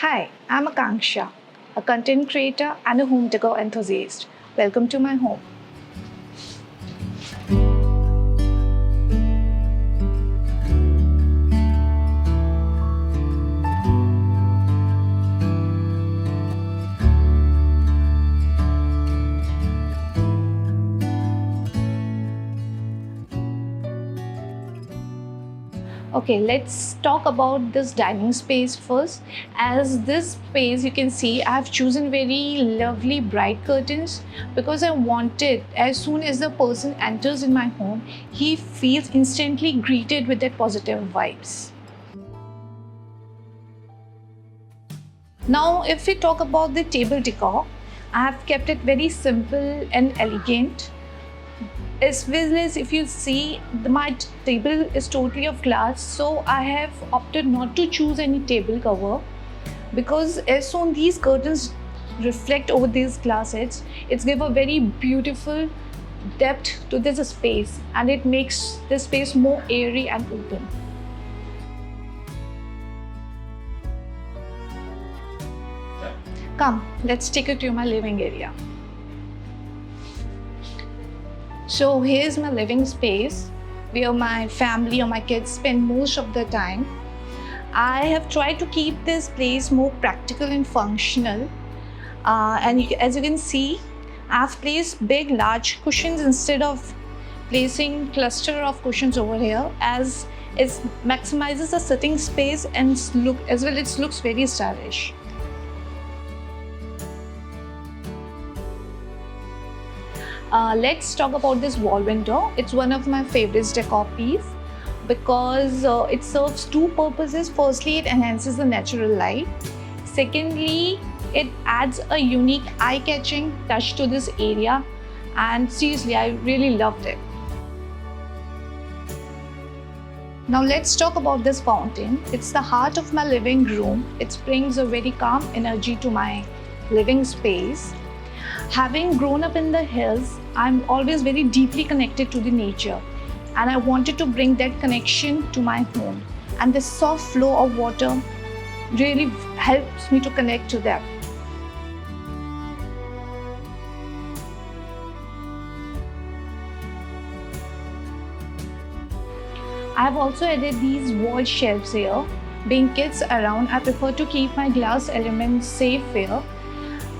Hi, I'm Akanksha, a content creator and a home decor enthusiast. Welcome to my home. Okay, let's talk about this dining space first. As this space, you can see I have chosen very lovely bright curtains because I wanted, as soon as the person enters in my home, he feels instantly greeted with that positive vibes. Now, if we talk about the table decor, I have kept it very simple and elegant. As well as if you see, my table is totally of glass, so I have opted not to choose any table cover because as soon these curtains reflect over these glass heads, it's give a very beautiful depth to this space and it makes this space more airy and open. Come, let's take you to my living area. So here's my living space where my family or my kids spend most of the time. I have tried to keep this place more practical and functional. As you can see, I've placed big large cushions instead of placing cluster of cushions over here, as it maximizes the sitting space and look as well. It looks very stylish. Let's talk about this wall window. It's one of my favorite decor piece because it serves two purposes. Firstly, it enhances the natural light. Secondly, it adds a unique eye-catching touch to this area, and seriously, I really loved it. Now let's talk about this fountain. It's the heart of my living room. It brings a very calm energy to my living space. Having grown up in the hills, I'm always very deeply connected to the nature, and I wanted to bring that connection to my home. And the soft flow of water really helps me to connect to that. I have also added these wall shelves here. Being kids around, I prefer to keep my glass elements safe here.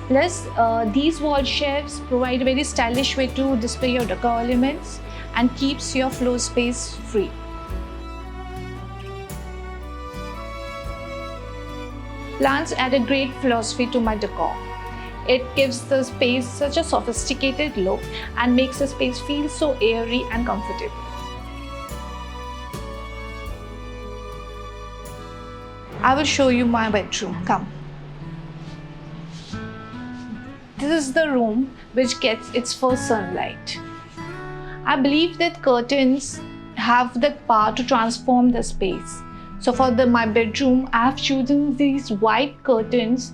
Plus, these wall shelves provide a very stylish way to display your decor elements and keeps your floor space free. Plants add a great philosophy to my decor. It gives the space such a sophisticated look and makes the space feel so airy and comfortable. I will show you my bedroom. Come. This is the room which gets its first sunlight. I believe that curtains have the power to transform the space. So for my bedroom, I have chosen these white curtains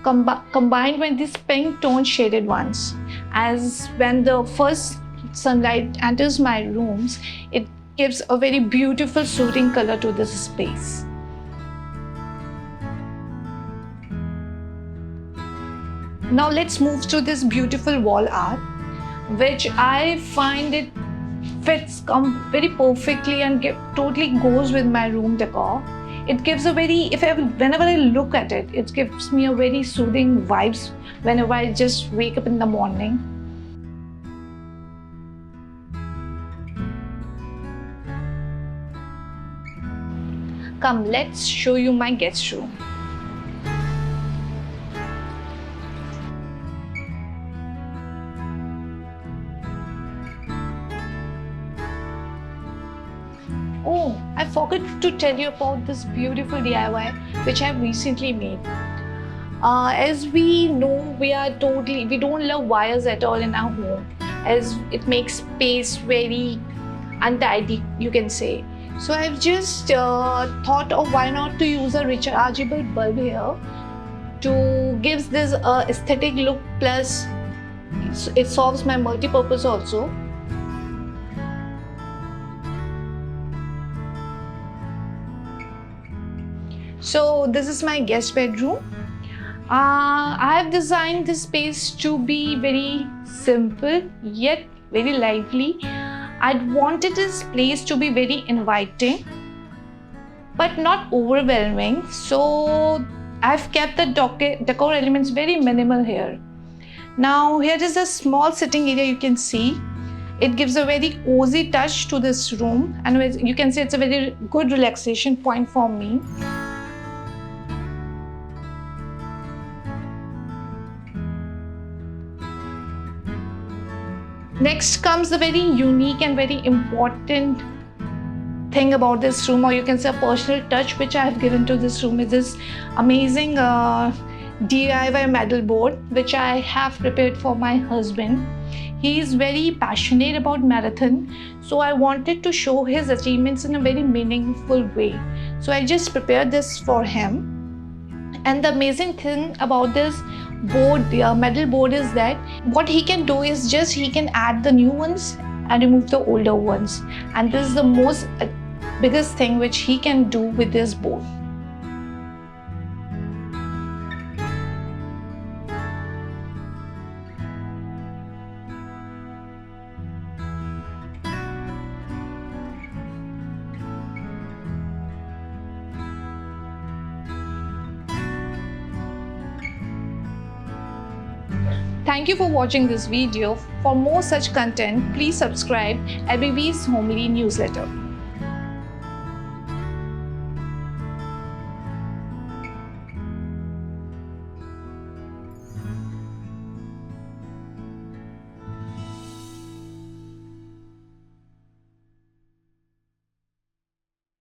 combined with these pink tone shaded ones. As when the first sunlight enters my rooms, it gives a very beautiful soothing color to this space. Now let's move to this beautiful wall art, which I find it fits very perfectly and totally goes with my room decor. It gives a very, whenever I look at it, it gives me a very soothing vibes whenever I just wake up in the morning. Come, let's show you my guest room. Oh, I forgot to tell you about this beautiful DIY which I have recently made. As we know, we don't love wires at all in our home, as it makes space very untidy, you can say. So I've just thought of why not to use a rechargeable bulb here to give this aesthetic look, plus it solves my multi-purpose also. So this is my guest bedroom. I have designed this space to be very simple yet very lively. I wanted this place to be very inviting but not overwhelming. So I've kept the decor elements very minimal here. Now here is a small sitting area you can see. It gives a very cozy touch to this room, and you can see it's a very good relaxation point for me. Next comes the very unique and very important thing about this room, or you can say a personal touch which I have given to this room, is this amazing DIY medal board which I have prepared for my husband. He is very passionate about marathon, so I wanted to show his achievements in a very meaningful way. So I just prepared this for him. And the amazing thing about this board, the medal board, is that what he can do is just he can add the new ones and remove the older ones. And this is the most biggest thing which he can do with this board. Thank you for watching this video. For more such content, please subscribe LBB's Homely newsletter.